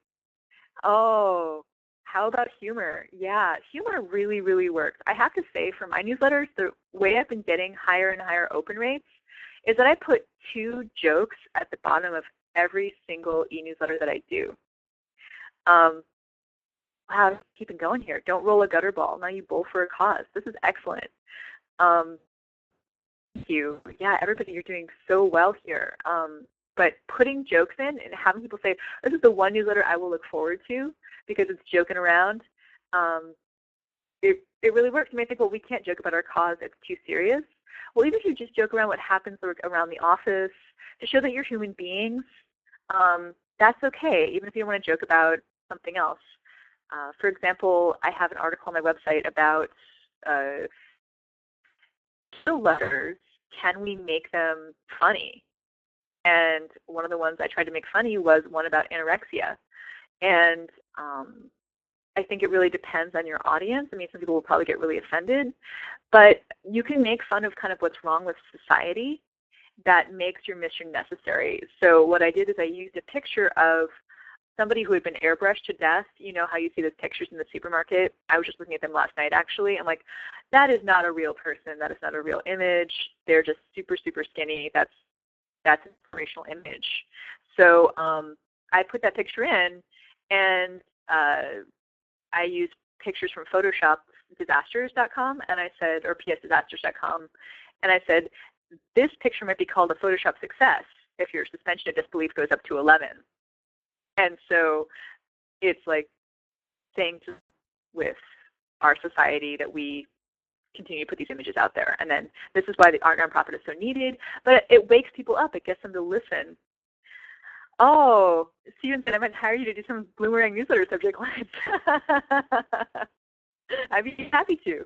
Oh, how about humor? Yeah, humor really, really works. I have to say, for my newsletters, the way I've been getting higher and higher open rates is that I put 2 jokes at the bottom of every single e-newsletter that I do. Wow, keeping going here. Don't roll a gutter ball. Now you bowl for a cause. This is excellent. Thank you. Yeah, everybody, you're doing so well here. But putting jokes in and having people say, this is the one newsletter I will look forward to because it's joking around, it really works. You may think, well, we can't joke about our cause. It's too serious. Well, even if you just joke around what happens around the office to show that you're human beings, that's okay, even if you don't want to joke about something else. For example, I have an article on my website about the letters. Can we make them funny? And one of the ones I tried to make funny was one about anorexia. And I think it really depends on your audience. I mean, some people will probably get really offended. But you can make fun of kind of what's wrong with society that makes your mission necessary. So what I did is I used a picture of somebody who had been airbrushed to death. You know how you see those pictures in the supermarket? I was just looking at them last night, actually. I'm like, that is not a real person. That is not a real image. They're just super, super skinny. That's an inspirational image. So I put that picture in, and I used pictures from Photoshop disasters.com, and I said, or psdisasters.com, and I said, this picture might be called a Photoshop success if your suspension of disbelief goes up to 11. And so it's like saying with our society that we continue to put these images out there. And then this is why the art nonprofit is so needed. But it wakes people up. It gets them to listen. Oh, Steven said I might hire you to do some Bloomerang newsletter subject lines. I'd be happy to.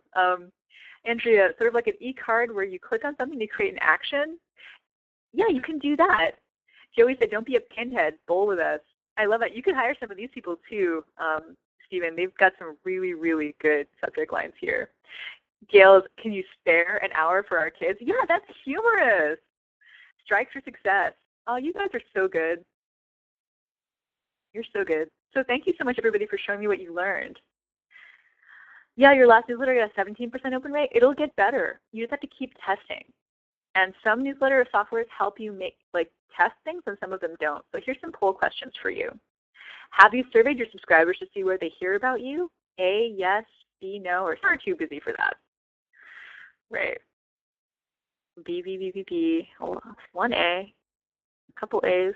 Andrea, sort of like an e-card where you click on something to create an action. Yeah, you can do that. Joey said, don't be a pinhead. Bowl with us. I love it. You can hire some of these people too, Stephen. They've got some really, really good subject lines here. Gail, can you spare an hour for our kids? Yeah, that's humorous. Strikes for success. Oh, you guys are so good. You're so good. So thank you so much, everybody, for showing me what you learned. Yeah, your last newsletter got a 17% open rate. It'll get better. You just have to keep testing. And some newsletter softwares help you test things, and some of them don't. So here's some poll questions for you. Have you surveyed your subscribers to see where they hear about you? A, yes, B, no, or are too busy for that? Right. B, B, B, B, B. Hold on. One A, a couple A's.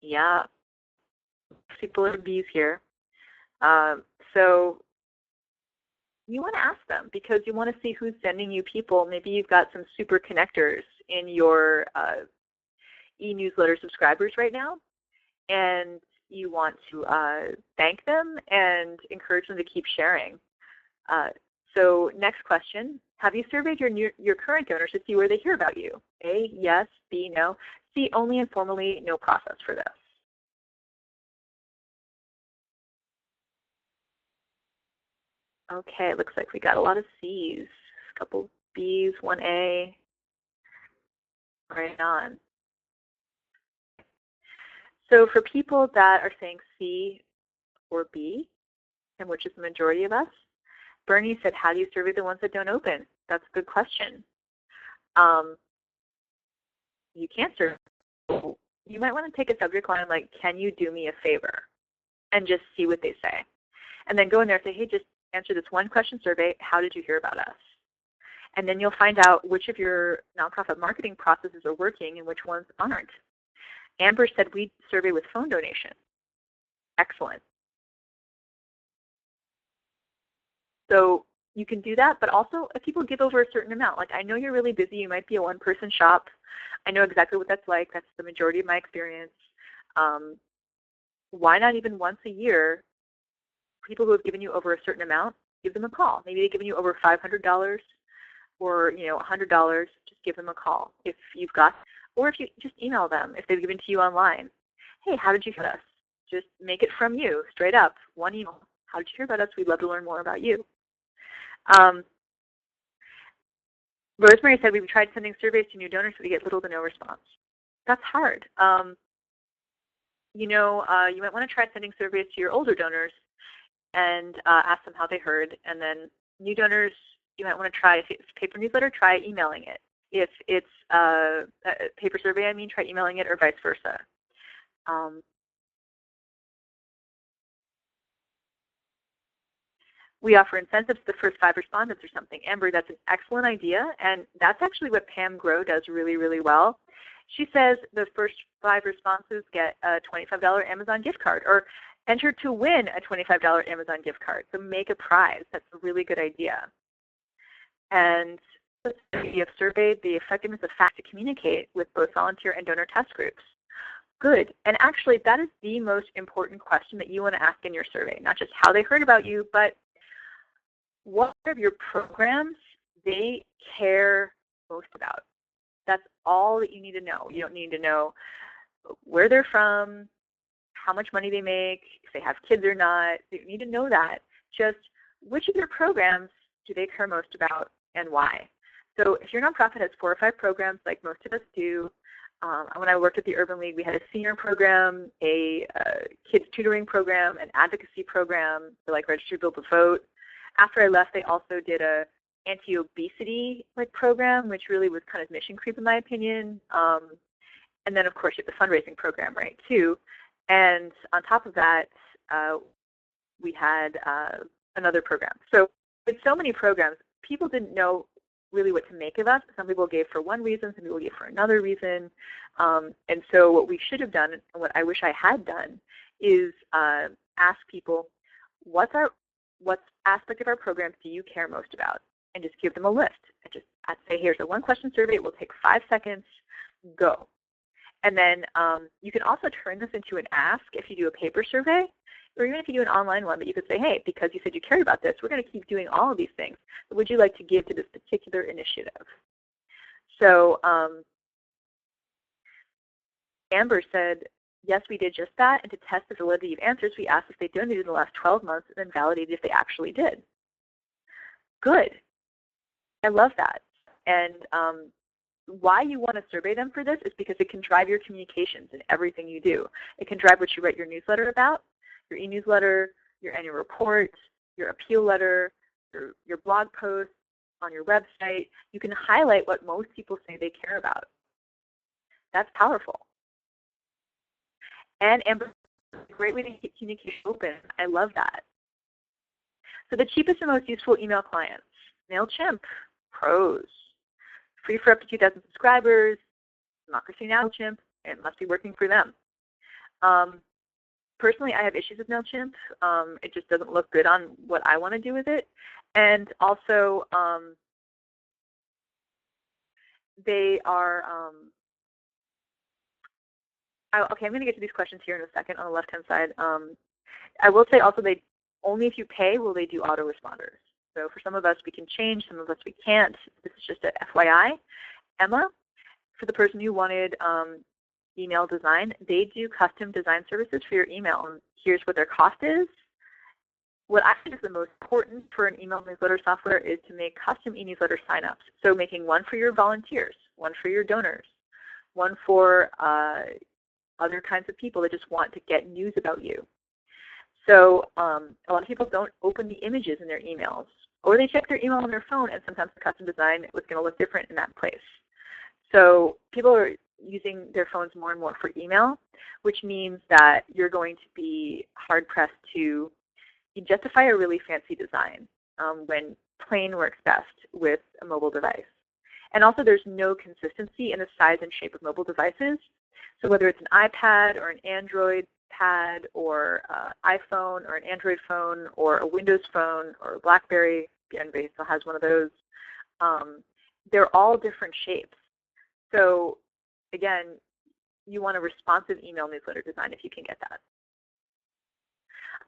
Yeah. People are B's here. So you want to ask them because you want to see who's sending you people. Maybe you've got some super connectors in your e-newsletter subscribers right now, and you want to thank them and encourage them to keep sharing. So next question, have you surveyed your current donors to see where they hear about you? A, yes, B, no. C, only informally, no process for this. Okay, it looks like we got a lot of C's, a couple B's, one A. Right on. So for people that are saying C or B, and which is the majority of us, Bernie said, how do you survey the ones that don't open? That's a good question. You can't survey. You might want to take a subject line like, can you do me a favor? And just see what they say. And then go in there and say, hey, just answer this one question survey. How did you hear about us? And then you'll find out which of your nonprofit marketing processes are working and which ones aren't. Amber said we survey with phone donation. Excellent. So you can do that, but also if people give over a certain amount, like I know you're really busy, you might be a one-person shop. I know exactly what that's like. That's the majority of my experience. Why not even once a year, people who have given you over a certain amount, give them a call. Maybe they've given you over $500 or $100, just give them a call if you've got, or if you just email them if they've given to you online. Hey, how did you get us? Just make it from you, straight up, one email. How did you hear about us? We'd love to learn more about you. Rosemary said we've tried sending surveys to new donors, but we get little to no response. That's hard. You might want to try sending surveys to your older donors and ask them how they heard. And then new donors, you might want to try, if it's paper newsletter, try emailing it. If it's a paper survey, try emailing it or vice versa. We offer incentives to the first 5 respondents or something. Amber, that's an excellent idea, and that's actually what Pam Grow does really, really well. She says the first 5 responses get a $25 Amazon gift card, or enter to win a $25 Amazon gift card. So make a prize. That's a really good idea. And you have surveyed the effectiveness of FACT to communicate with both volunteer and donor test groups. Good. And actually, that is the most important question that you want to ask in your survey, not just how they heard about you, but what of your programs they care most about. That's all that you need to know. You don't need to know where they're from, how much money they make, if they have kids or not. You don't need to know that. Just which of your programs do they care most about and why? So if your nonprofit has 4 or 5 programs like most of us do, when I worked at the Urban League, we had a senior program, a kids tutoring program, an advocacy program for like Register Build a Vote. After I left, they also did a anti-obesity program, which really was kind of mission creep in my opinion. And then of course you have the fundraising program, right, too. And on top of that, we had another program. So with so many programs, people didn't know really what to make of us. Some people gave for one reason, some people gave for another reason. And so what we should have done, and what I wish I had done, is ask people, what aspect of our programs do you care most about? And just give them a list. And just say, here's a one-question survey. It will take 5 seconds. Go. And then you can also turn this into an ask if you do a paper survey, or even if you do an online one, but you could say, hey, because you said you cared about this, we're going to keep doing all of these things. But would you like to give to this particular initiative? So Amber said, yes, we did just that. And to test the validity of answers, we asked if they donated in the last 12 months and then validated if they actually did. Good. I love that. And why you want to survey them for this is because it can drive your communications in everything you do. It can drive what you write your newsletter about, your e-newsletter, your annual report, your appeal letter, your blog posts on your website. You can highlight what most people say they care about. That's powerful. And Amber, a great way to keep communication open. I love that. So the cheapest and most useful email clients, MailChimp, Pros, free for up to 2,000 subscribers, Democracy Now! MailChimp, it must be working for them. Personally, I have issues with MailChimp. It just doesn't look good on what I want to do with it. And also, they are, okay, I'm going to get to these questions here in a second on the left-hand side. I will say also, only if you pay will they do autoresponders. So for some of us, we can change. Some of us, we can't. This is just a FYI. Emma, for the person who wanted email design, they do custom design services for your email. And here's what their cost is. What I think is the most important for an email newsletter software is to make custom e-newsletter signups. So making one for your volunteers, one for your donors, one for other kinds of people that just want to get news about you. So a lot of people don't open the images in their emails, or they check their email on their phone, and sometimes the custom design was going to look different in that place. So people are using their phones more and more for email, which means that you're going to be hard-pressed to justify a really fancy design when plain works best with a mobile device. And also there's no consistency in the size and shape of mobile devices. So whether it's an iPad or an Android pad or iPhone or an Android phone or a Windows phone or a BlackBerry, everybody still has one of those, they're all different shapes. So again, you want a responsive email newsletter design if you can get that.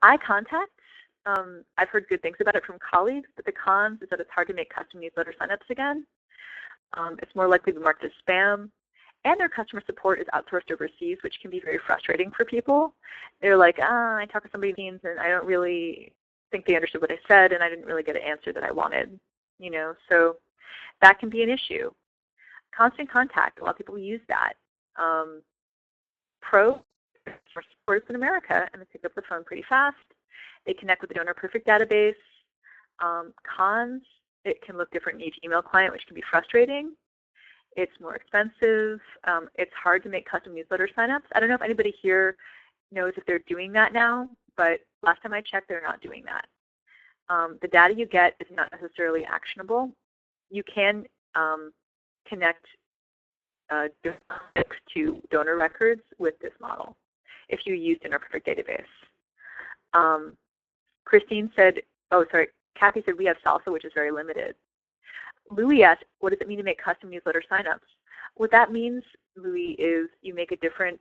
iContact, I've heard good things about it from colleagues, but the cons is that it's hard to make custom newsletter signups again. It's more likely to be marked as spam. And their customer support is outsourced overseas, which can be very frustrating for people. They're like, I talked to somebody and I don't really think they understood what I said, and I didn't really get an answer that I wanted. So that can be an issue. Constant contact, a lot of people use that. Pro, for supporters in America, and they pick up the phone pretty fast. They connect with the Donor Perfect database. Cons, it can look different in each email client, which can be frustrating. It's more expensive. It's hard to make custom newsletter signups. I don't know if anybody here knows if they're doing that now, but last time I checked, they're not doing that. The data you get is not necessarily actionable. You can connect to donor records with this model if you use Donor Perfect database. Christine said, Kathy said we have Salsa, which is very limited. Louis asked, what does it mean to make custom newsletter signups? What that means, Louis, is you make a different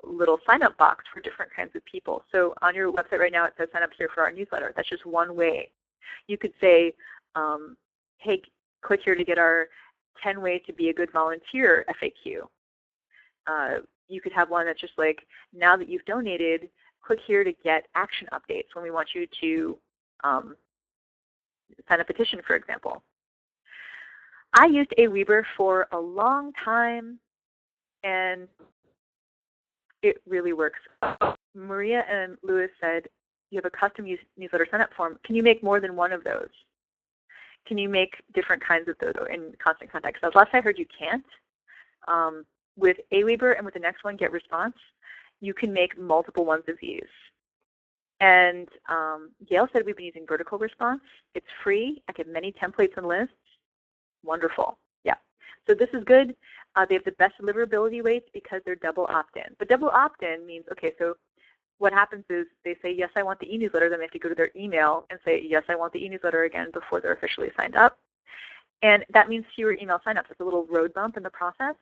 little sign-up box for different kinds of people. So on your website right now, it says sign up here for our newsletter. That's just one way. You could say, hey, click here to get our 10 ways to be a good volunteer FAQ. You could have one that's just like, now that you've donated, click here to get action updates when we want you to sign a petition, for example. I used Aweber for a long time, and it really works. Maria and Louis said, you have a custom newsletter sign-up form. Can you make more than one of those? Can you make different kinds of those in constant contact? So last I heard you can't. With Aweber and with the next one, Get Response, you can make multiple ones of these. And Gail said we've been using vertical response. It's free. I get many templates and lists. Wonderful. Yeah. So this is good. They have the best deliverability rates because they're double opt-in. But double opt-in means, okay, so what happens is they say, yes, I want the e-newsletter. Then they have to go to their email and say, yes, I want the e-newsletter again before they're officially signed up. And that means fewer email signups. It's a little road bump in the process,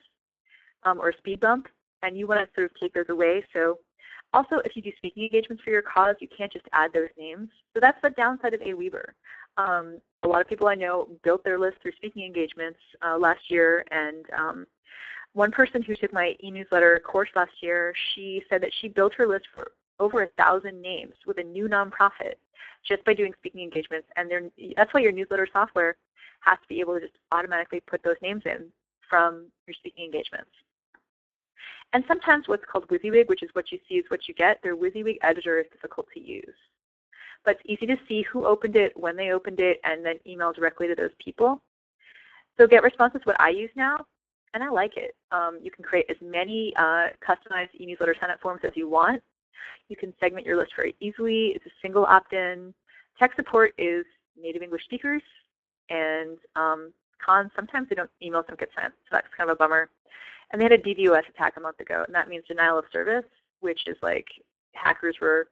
or a speed bump, and you want to sort of take those away. So also, if you do speaking engagements for your cause, you can't just add those names. So that's the downside of Aweber. A lot of people I know built their list through speaking engagements last year, and one person who took my e-newsletter course last year, she said that she built her list for over 1,000 names with a new nonprofit just by doing speaking engagements. And that's why your newsletter software has to be able to just automatically put those names in from your speaking engagements. And sometimes what's called WYSIWYG, which is what you see is what you get, their WYSIWYG editor is difficult to use. But it's easy to see who opened it, when they opened it, and then email directly to those people. So GetResponse is what I use now, and I like it. You can create as many customized e-newsletter sign-up forms as you want. You can segment your list very easily. It's a single opt-in. Tech support is native English speakers, and cons, sometimes emails don't get sent, so that's kind of a bummer. And they had a DDoS attack a month ago, and that means denial of service, which is like hackers were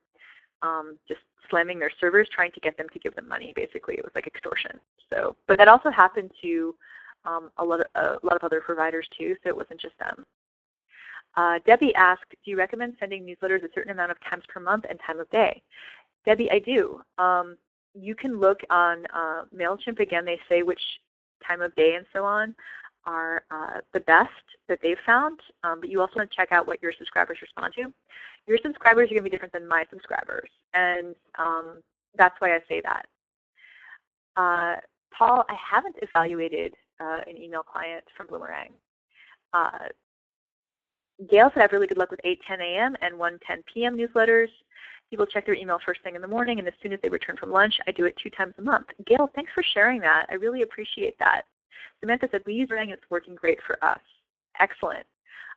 just slamming their servers, trying to get them to give them money. Basically, it was like extortion. So, but that also happened to a lot of other providers too. So it wasn't just them. Debbie asked, "Do you recommend sending newsletters a certain amount of times per month and time of day?" Debbie, I do. You can look on MailChimp. Again, they say which time of day and so on are the best that they've found, but you also want to check out what your subscribers respond to. Your subscribers are going to be different than my subscribers, and that's why I say that. Paul, I haven't evaluated an email client from Bloomerang. Gail said I have really good luck with 8:10 a.m. and 1:10 p.m. newsletters. People check their email first thing in the morning, and as soon as they return from lunch, I do it 2 times a month. Gail, thanks for sharing that. I really appreciate that. Samantha said, we use Bloomerang and it's working great for us. Excellent.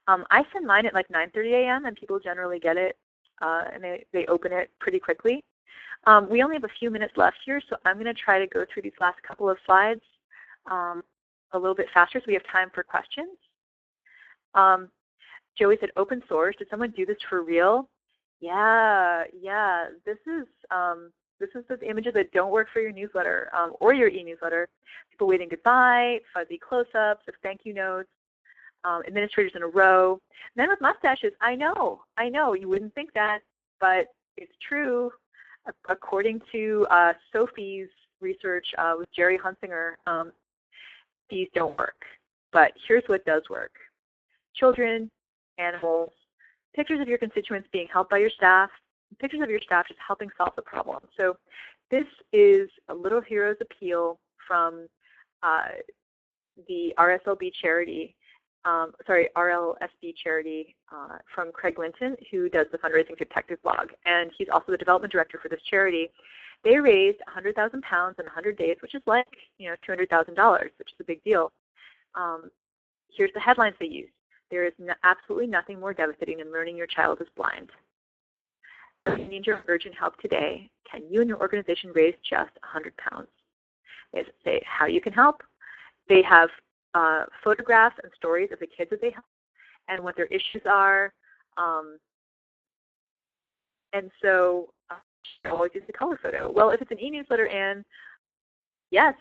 I send mine at like 9:30 a.m. and people generally get it, and they open it pretty quickly. We only have a few minutes left here, so I'm going to try to go through these last couple of slides a little bit faster so we have time for questions. Joey said, open source. Did someone do this for real? Yeah. This is those images that don't work for your newsletter or your e-newsletter. People waving goodbye, fuzzy close-ups of thank you notes, administrators in a row. Men with mustaches. I know. You wouldn't think that, but it's true. According to Sophie's research with Jerry Hunsinger, these don't work. But here's what does work. Children, animals, pictures of your constituents being helped by your staff, pictures of your staff just helping solve the problem. So this is a Little Heroes appeal from the RSLB charity, RLSB charity from Craig Linton, who does the Fundraising Detective blog. And he's also the development director for this charity. They raised 100,000 pounds in 100 days, which is like, $200,000, which is a big deal. Here's the headlines they used. There is absolutely nothing more devastating than learning your child is blind. If you need your urgent help today, can you and your organization raise just 100 pounds? They say how you can help. They have photographs and stories of the kids that they help and what their issues are. And so I always use the color photo. Well, if it's an e-newsletter, Anne, yes.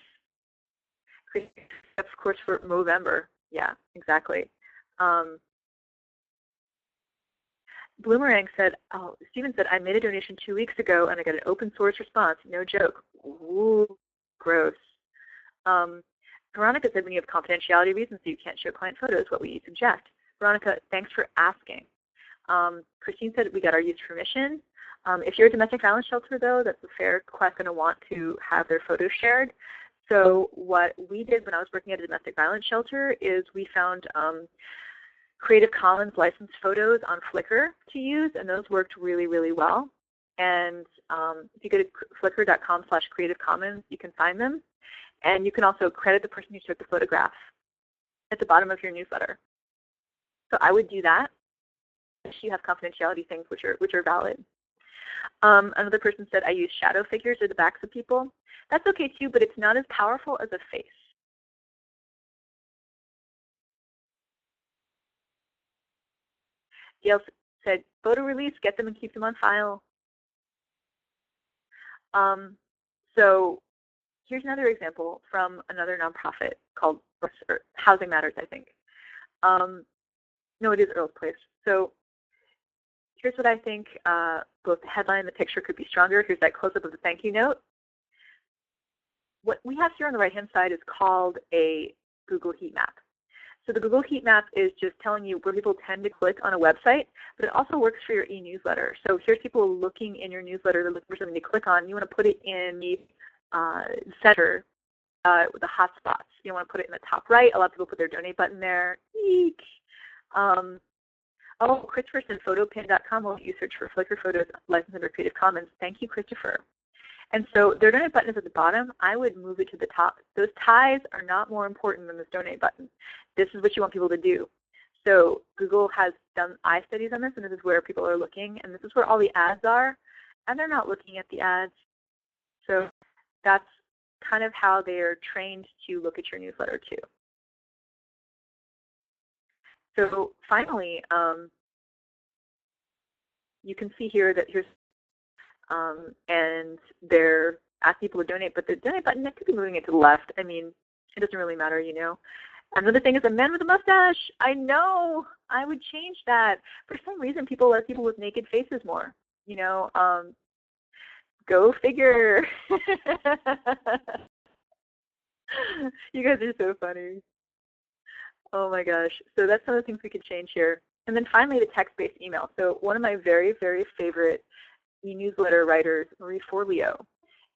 Of course, for Movember. Yeah, exactly. Bloomerang said, Stephen said, I made a donation 2 weeks ago and I got an open source response. No joke. Ooh, gross. Veronica said, when you have confidentiality reasons so you can't show client photos, what would you suggest? Veronica, thanks for asking. Christine said, we got our use permission. If you're a domestic violence shelter, though, that's a fair request, going to want to have their photos shared. So what we did when I was working at a domestic violence shelter is we found Creative Commons licensed photos on Flickr to use, and those worked really, really well. And if you go to flickr.com/creativecommons, you can find them. And you can also credit the person who took the photograph at the bottom of your newsletter. So I would do that if you have confidentiality things which are valid. Another person said, I use shadow figures or the backs of people. That's okay too, but it's not as powerful as a face. Gail said, photo release, get them and keep them on file. So here's another example from another nonprofit called Housing Matters, I think. No, it is Earl's Place. So here's what I think. Both the headline and the picture could be stronger. Here's that close-up of the thank you note. What we have here on the right-hand side is called a Google heat map. So the Google heat map is just telling you where people tend to click on a website, but it also works for your e-newsletter. So here's people looking in your newsletter, they're looking for something to click on. You want to put it in the center with the hot spots. You don't want to put it in the top right. A lot of people put their donate button there. Eek. Christopher said photopin.com will let you search for Flickr photos licensed under Creative Commons. Thank you, Christopher. And so their donate button is at the bottom. I would move it to the top. Those ties are not more important than this donate button. This is what you want people to do. So Google has done eye studies on this, and this is where people are looking, and this is where all the ads are, and they're not looking at the ads. So that's kind of how they are trained to look at your newsletter too. So finally, you can see here that here's, and they're asking people to donate, but the donate button, that could be moving it to the left. I mean, it doesn't really matter, you know. Another thing is a man with a mustache. I know, I would change that. For some reason, people like people with naked faces more, you know. Go figure. You guys are so funny. Oh my gosh. So that's some of the things we could change here. And then finally, the text-based email. So one of my very, very favorite e-newsletter writers, Marie Forleo,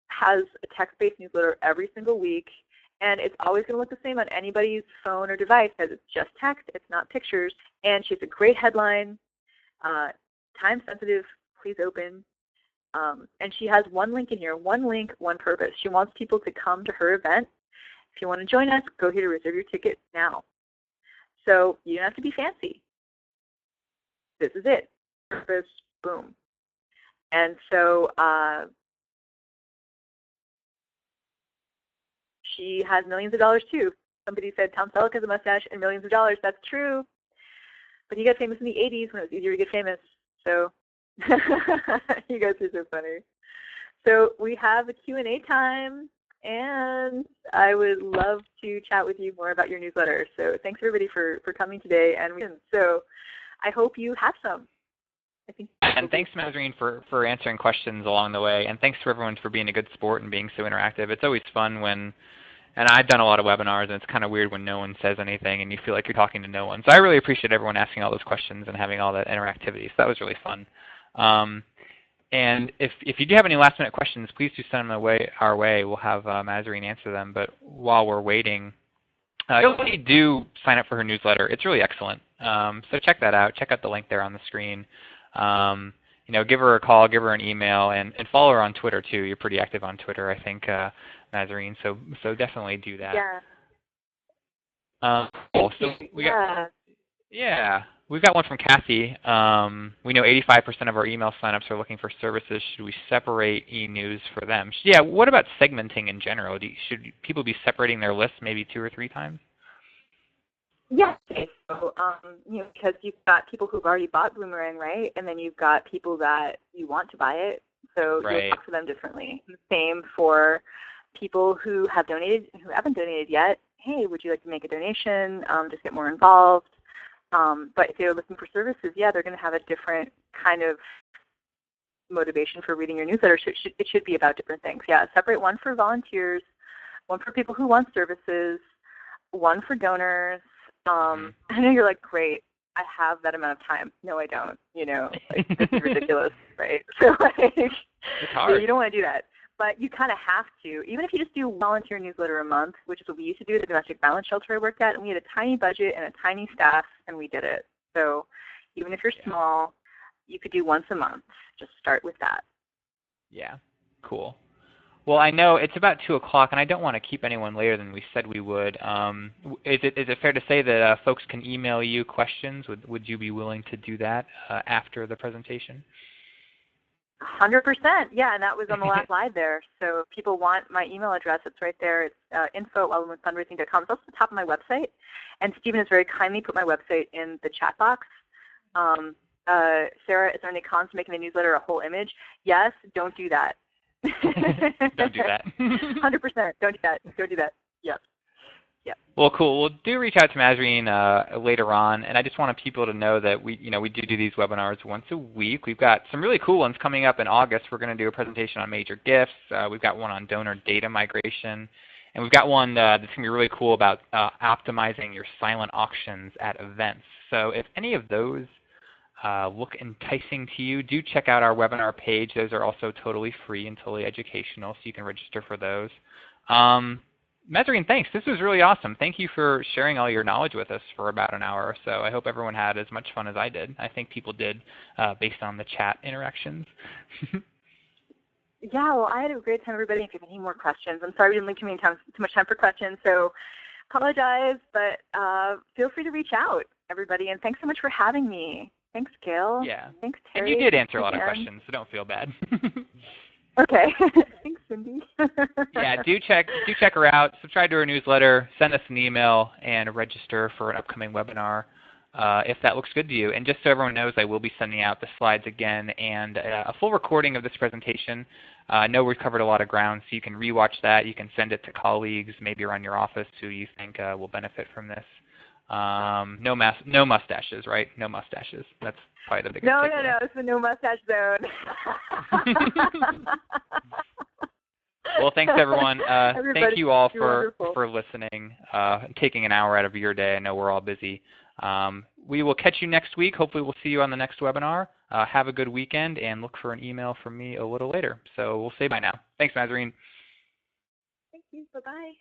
has a text-based newsletter every single week. And it's always going to look the same on anybody's phone or device because it's just text, it's not pictures. And she has a great headline, time-sensitive, please open. And she has one link in here, one link, one purpose. She wants people to come to her event. If you want to join us, go here to reserve your ticket now. So you don't have to be fancy. This is it. Purpose, boom. And so she has millions of dollars too. Somebody said Tom Selleck has a mustache and millions of dollars. That's true. But he got famous in the 80s when it was easier to get famous. So you guys are so funny. So we have a Q&A time, and I would love to chat with you more about your newsletter. So thanks everybody for coming today. And so I hope you have some. And thanks, Mazarine, for answering questions along the way. And thanks to everyone for being a good sport and being so interactive. It's always fun when, and I've done a lot of webinars, and it's kind of weird when no one says anything and you feel like you're talking to no one. So I really appreciate everyone asking all those questions and having all that interactivity. So that was really fun. And if you do have any last-minute questions, please do send them our way. We'll have Mazarine answer them. But while we're waiting, really do sign up for her newsletter. It's really excellent. So check that out. Check out the link there on the screen. You know, give her a call, give her an email, and follow her on Twitter too. You're pretty active on Twitter, I think, Mazarine. So definitely do that. Yeah. Cool. So we've got one from Kathy. We know 85% of our email signups are looking for services. Should we separate e-news for them? Yeah. What about segmenting in general? Should people be separating their lists maybe 2 or 3 times? Yeah. So, you know, because you've got people who've already bought Bloomerang, right? And then you've got people that you want to buy it, so you'll talk to them differently. Same for people who have donated and who haven't donated yet. Hey, would you like to make a donation? Just get more involved. But if they're looking for services, yeah, they're going to have a different kind of motivation for reading your newsletter. So it should be about different things. Yeah, separate one for volunteers, one for people who want services, one for donors. I know you're like, great, I have that amount of time. No, I don't. You know, like, this is ridiculous, right? So like, it's hard. You don't want to do that. But you kind of have to, even if you just do volunteer newsletter a month, which is what we used to do at the domestic violence shelter I worked at, and we had a tiny budget and a tiny staff, and we did it. So even if you're small, you could do once a month. Just start with that. Yeah, cool. Well, I know it's about 2 o'clock, and I don't want to keep anyone later than we said we would. Is it fair to say that folks can email you questions? Would you be willing to do that after the presentation? 100%. Yeah, and that was on the last slide there. So if people want my email address, it's right there. It's info@wellwomenfundraising.com. It's also at the top of my website. And Stephen has very kindly put my website in the chat box. Sarah, is there any cons to making a newsletter a whole image? Yes, don't do that. Don't do that. 100%. Don't do that. Don't do that. Yep. Yep. Well, cool. Well, do reach out to Mazarine later on, and I just wanted people to know that we do these webinars once a week. We've got some really cool ones coming up in August. We're going to do a presentation on major gifts. We've got one on donor data migration, and we've got one that's going to be really cool about optimizing your silent auctions at events. So if any of those look enticing to you, do check out our webinar page. Those are also totally free and totally educational, so you can register for those. Mazarine, thanks. This was really awesome. Thank you for sharing all your knowledge with us for about an hour or so. I hope everyone had as much fun as I did. I think people did based on the chat interactions. Yeah, well, I had a great time, everybody. If you have any more questions, I'm sorry we didn't leave too much time for questions, so apologize, but feel free to reach out, everybody, and thanks so much for having me. Thanks, Gail. Yeah. Thanks, Terry. And you did answer a lot of questions, so don't feel bad. Okay. Thanks, Cindy. Yeah, do check her out. Subscribe to her newsletter. Send us an email and register for an upcoming webinar if that looks good to you. And just so everyone knows, I will be sending out the slides again and a full recording of this presentation. I know we've covered a lot of ground, so you can rewatch that. You can send it to colleagues, maybe around your office, who you think will benefit from this. No mustaches, right? No mustaches. That's probably the biggest takeaway. No. It's the no mustache zone. Well, thanks, everyone. Thank you all for listening, taking an hour out of your day. I know we're all busy. We will catch you next week. Hopefully we'll see you on the next webinar. Have a good weekend, and look for an email from me a little later. So we'll say bye now. Thanks, Mazarine. Thank you. Bye-bye.